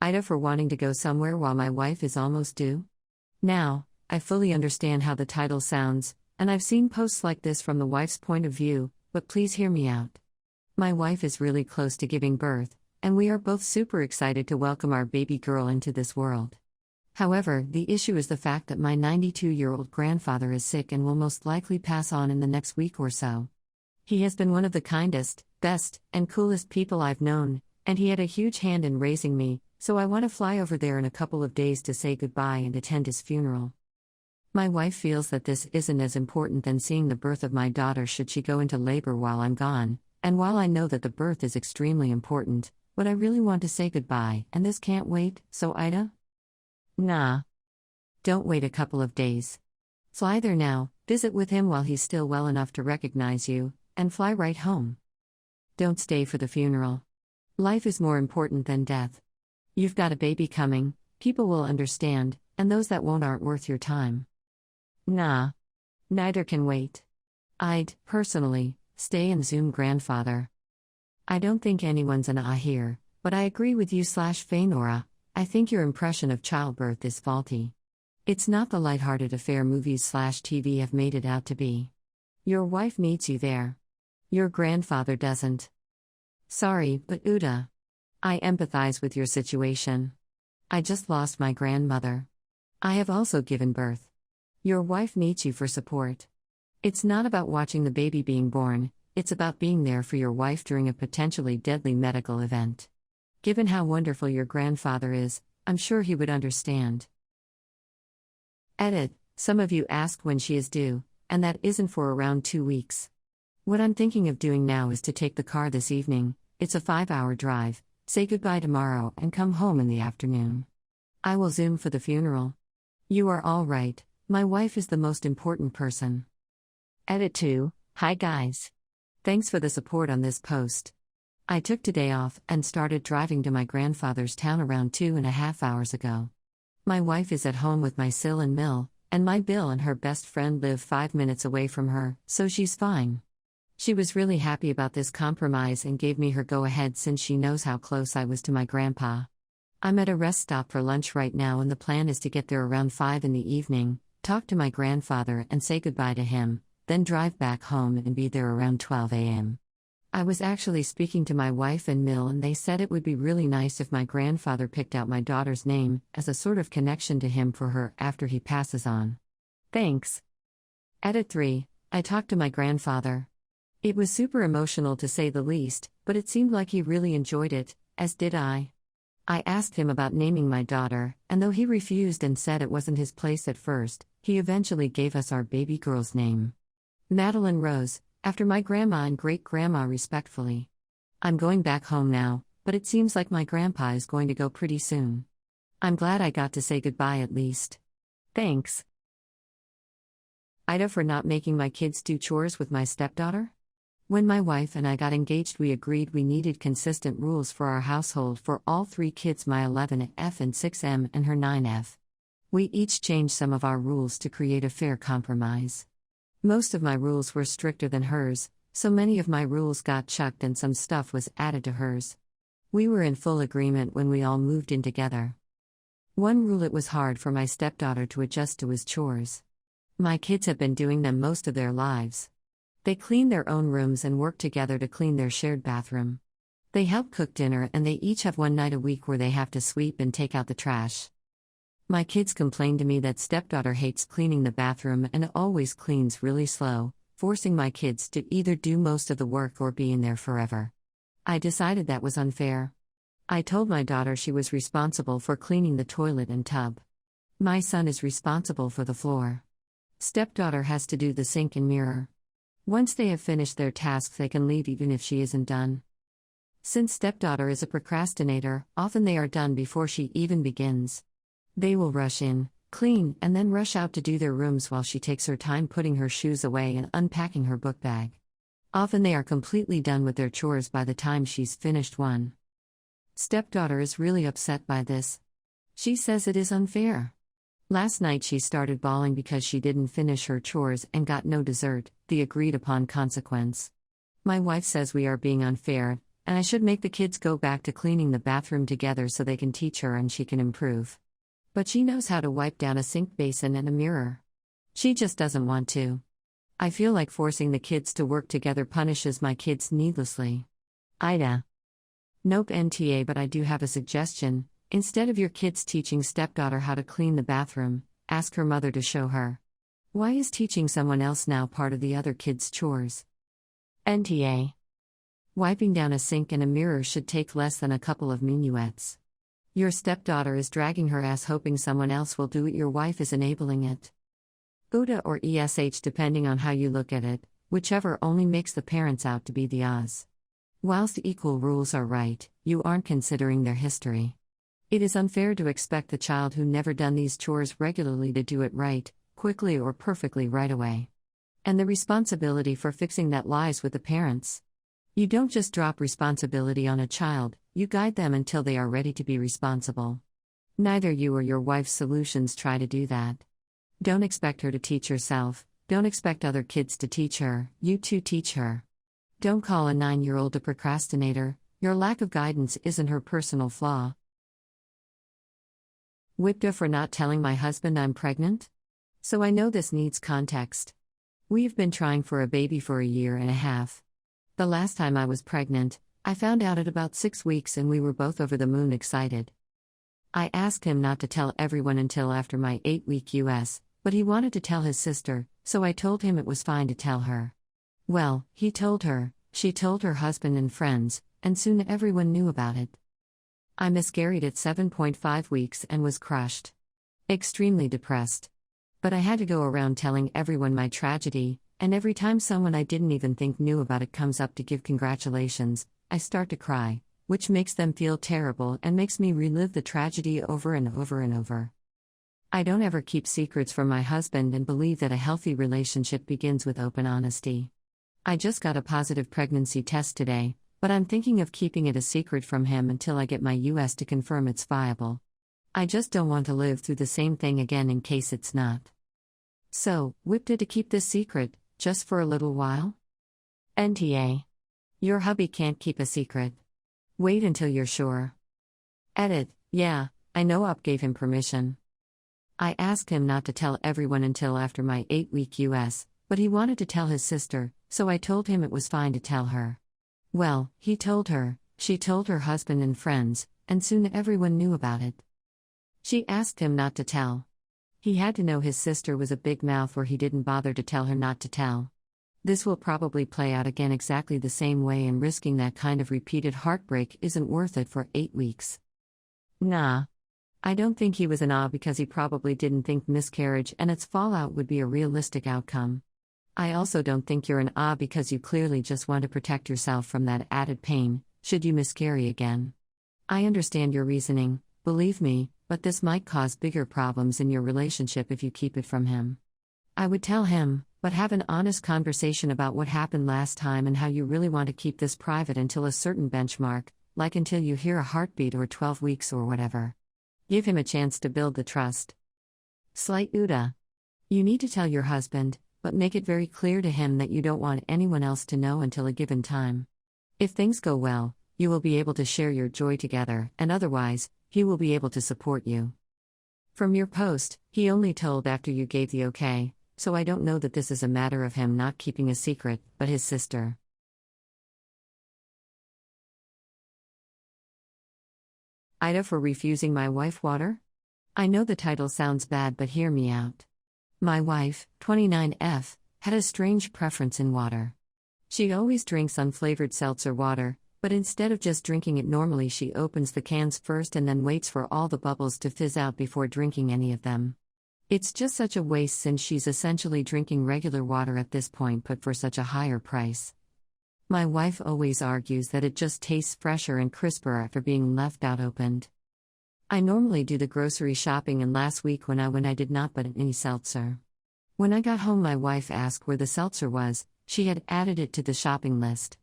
AITA for wanting to go somewhere while my wife is almost due? Now, I fully understand how the title sounds, and I've seen posts like this from the wife's point of view, but please hear me out. My wife is really close to giving birth, and we are both super excited to welcome our baby girl into this world. However, the issue is the fact that my 92-year-old grandfather is sick and will most likely pass on in the next week or so. He has been one of the kindest, best, and coolest people I've known, and he had a huge hand in raising me, so I want to fly over there in a couple of days to say goodbye and attend his funeral. My wife feels that this isn't as important than seeing the birth of my daughter should she go into labor while I'm gone, and while I know that the birth is extremely important, but I really want to say goodbye, and this can't wait, so AITA? Nah. Don't wait a couple of days. Fly there now, visit with him while he's still well enough to recognize you, and fly right home. Don't stay for the funeral. Life is more important than death. You've got a baby coming, people will understand, and those that won't aren't worth your time. Nah. Neither can wait. I'd, personally, stay and Zoom grandfather. I don't think anyone's an here, but I agree with you Faynora, I think your impression of childbirth is faulty. It's not the lighthearted affair movies TV have made it out to be. Your wife needs you there. Your grandfather doesn't. Sorry, but Uda. I empathize with your situation. I just lost my grandmother. I have also given birth. Your wife needs you for support. It's not about watching the baby being born, it's about being there for your wife during a potentially deadly medical event. Given how wonderful your grandfather is, I'm sure he would understand. Edit. Some of you ask when she is due, and that isn't for around 2 weeks. What I'm thinking of doing now is to take the car this evening, it's a 5-hour drive, say goodbye tomorrow and come home in the afternoon. I will Zoom for the funeral. You are all right, my wife is the most important person. Edit 2. Hi guys. Thanks for the support on this post. I took today off and started driving to my grandfather's town around 2.5 hours ago. My wife is at home with my Sil and Mill, and my Bill and her best friend live 5 minutes away from her, so she's fine. She was really happy about this compromise and gave me her go-ahead since she knows how close I was to my grandpa. I'm at a rest stop for lunch right now and the plan is to get there around 5 in the evening, talk to my grandfather and say goodbye to him, then drive back home and be there around 12 a.m. I was actually speaking to my wife and Mill and they said it would be really nice if my grandfather picked out my daughter's name as a sort of connection to him for her after he passes on. Thanks. Edit 3. I talked to my grandfather. It was super emotional to say the least, but it seemed like he really enjoyed it, as did I. I asked him about naming my daughter, and though he refused and said it wasn't his place at first, he eventually gave us our baby girl's name. Madeline Rose, after my grandma and great-grandma respectfully. I'm going back home now, but it seems like my grandpa is going to go pretty soon. I'm glad I got to say goodbye at least. Thanks. AITA for not making my kids do chores with my stepdaughter? When my wife and I got engaged we agreed we needed consistent rules for our household for all 3 kids, my 11F and 6M and her 9F. We each changed some of our rules to create a fair compromise. Most of my rules were stricter than hers, so many of my rules got chucked and some stuff was added to hers. We were in full agreement when we all moved in together. One rule: it was hard for my stepdaughter to adjust to his chores. My kids have been doing them most of their lives. They clean their own rooms and work together to clean their shared bathroom. They help cook dinner and they each have one night a week where they have to sweep and take out the trash. My kids complain to me that stepdaughter hates cleaning the bathroom and always cleans really slow, forcing my kids to either do most of the work or be in there forever. I decided that was unfair. I told my daughter she was responsible for cleaning the toilet and tub. My son is responsible for the floor. Stepdaughter has to do the sink and mirror. Once they have finished their tasks they can leave even if she isn't done. Since stepdaughter is a procrastinator, often they are done before she even begins. They will rush in, clean, and then rush out to do their rooms while she takes her time putting her shoes away and unpacking her book bag. Often they are completely done with their chores by the time she's finished one. Stepdaughter is really upset by this. She says it is unfair. Last night she started bawling because she didn't finish her chores and got no dessert, the agreed upon consequence. My wife says we are being unfair, and I should make the kids go back to cleaning the bathroom together so they can teach her and she can improve. But she knows how to wipe down a sink basin and a mirror. She just doesn't want to. I feel like forcing the kids to work together punishes my kids needlessly. AITA. Nope NTA, but I do have a suggestion. Instead of your kids teaching stepdaughter how to clean the bathroom, ask her mother to show her. Why is teaching someone else now part of the other kids' chores? NTA. Wiping down a sink and a mirror should take less than a couple of minuets. Your stepdaughter is dragging her ass hoping someone else will do it, your wife is enabling it. WIBTA or ESH depending on how you look at it, whichever only makes the parents out to be the Oz. Whilst equal rules are right, you aren't considering their history. It is unfair to expect the child who never done these chores regularly to do it right, quickly or perfectly right away. And the responsibility for fixing that lies with the parents. You don't just drop responsibility on a child, you guide them until they are ready to be responsible. Neither you or your wife's solutions try to do that. Don't expect her to teach herself, don't expect other kids to teach her, you too teach her. Don't call a 9-year-old a procrastinator, your lack of guidance isn't her personal flaw. WIBTA for not telling my husband I'm pregnant? So I know this needs context. We've been trying for a baby for a year and a half. The last time I was pregnant, I found out at about 6 weeks and we were both over the moon excited. I asked him not to tell everyone until after my 8-week US, but he wanted to tell his sister, so I told him it was fine to tell her. Well, he told her, she told her husband and friends, and soon everyone knew about it. I miscarried at 7.5 weeks and was crushed. Extremely depressed. But I had to go around telling everyone my tragedy, and every time someone I didn't even think knew about it comes up to give congratulations, I start to cry, which makes them feel terrible and makes me relive the tragedy over and over and over. I don't ever keep secrets from my husband and believe that a healthy relationship begins with open honesty. I just got a positive pregnancy test today, but I'm thinking of keeping it a secret from him until I get my US to confirm it's viable. I just don't want to live through the same thing again in case it's not. So, WIBTA to keep this secret, just for a little while? NTA. Your hubby can't keep a secret. Wait until you're sure. Edit, yeah, I know UP gave him permission. I asked him not to tell everyone until after my 8-week US, but he wanted to tell his sister, so I told him it was fine to tell her. Well, he told her, she told her husband and friends, and soon everyone knew about it. She asked him not to tell. He had to know his sister was a big mouth or he didn't bother to tell her not to tell. This will probably play out again exactly the same way, and risking that kind of repeated heartbreak isn't worth it for 8 weeks. Nah. I don't think he was an because he probably didn't think miscarriage and its fallout would be a realistic outcome. I also don't think you're an because you clearly just want to protect yourself from that added pain, should you miscarry again. I understand your reasoning, believe me, but this might cause bigger problems in your relationship if you keep it from him. I would tell him, but have an honest conversation about what happened last time and how you really want to keep this private until a certain benchmark, like until you hear a heartbeat or 12 weeks or whatever. Give him a chance to build the trust. Slight UTA. You need to tell your husband, but make it very clear to him that you don't want anyone else to know until a given time. If things go well, you will be able to share your joy together, and otherwise, he will be able to support you. From your post, he only told after you gave the okay, so I don't know that this is a matter of him not keeping a secret, but his sister. AITA for refusing my wife water? I know the title sounds bad, but hear me out. My wife, 29F, had a strange preference in water. She always drinks unflavored seltzer water, but instead of just drinking it normally, she opens the cans first and then waits for all the bubbles to fizz out before drinking any of them. It's just such a waste since she's essentially drinking regular water at this point, but for such a higher price. My wife always argues that it just tastes fresher and crisper after being left out opened. I normally do the grocery shopping, and last week when I did not buy any seltzer. When I got home, my wife asked where the seltzer was. She had added it to the shopping list.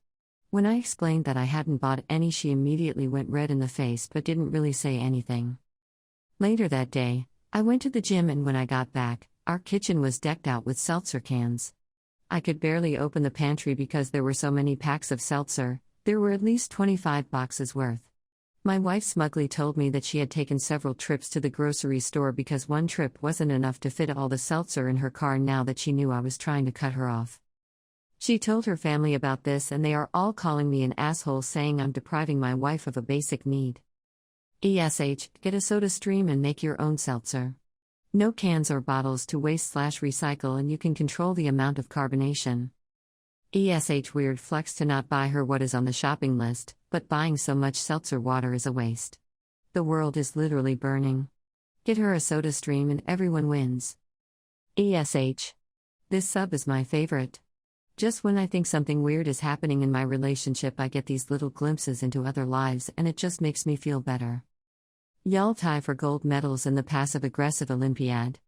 When I explained that I hadn't bought any, she immediately went red in the face but didn't really say anything. Later that day, I went to the gym, and when I got back, our kitchen was decked out with seltzer cans. I could barely open the pantry because there were so many packs of seltzer, There were at least 25 boxes worth. My wife smugly told me that she had taken several trips to the grocery store because one trip wasn't enough to fit all the seltzer in her car now that she knew I was trying to cut her off. She told her family about this and they are all calling me an asshole, saying I'm depriving my wife of a basic need. ESH, get a soda stream and make your own seltzer. No cans or bottles to waste/recycle and you can control the amount of carbonation. ESH, weird flex to not buy her what is on the shopping list, but buying so much seltzer water is a waste. The world is literally burning. Get her a soda stream and everyone wins. ESH. This sub is my favorite. Just when I think something weird is happening in my relationship, I get these little glimpses into other lives and it just makes me feel better. Y'all tie for gold medals in the passive-aggressive Olympiad.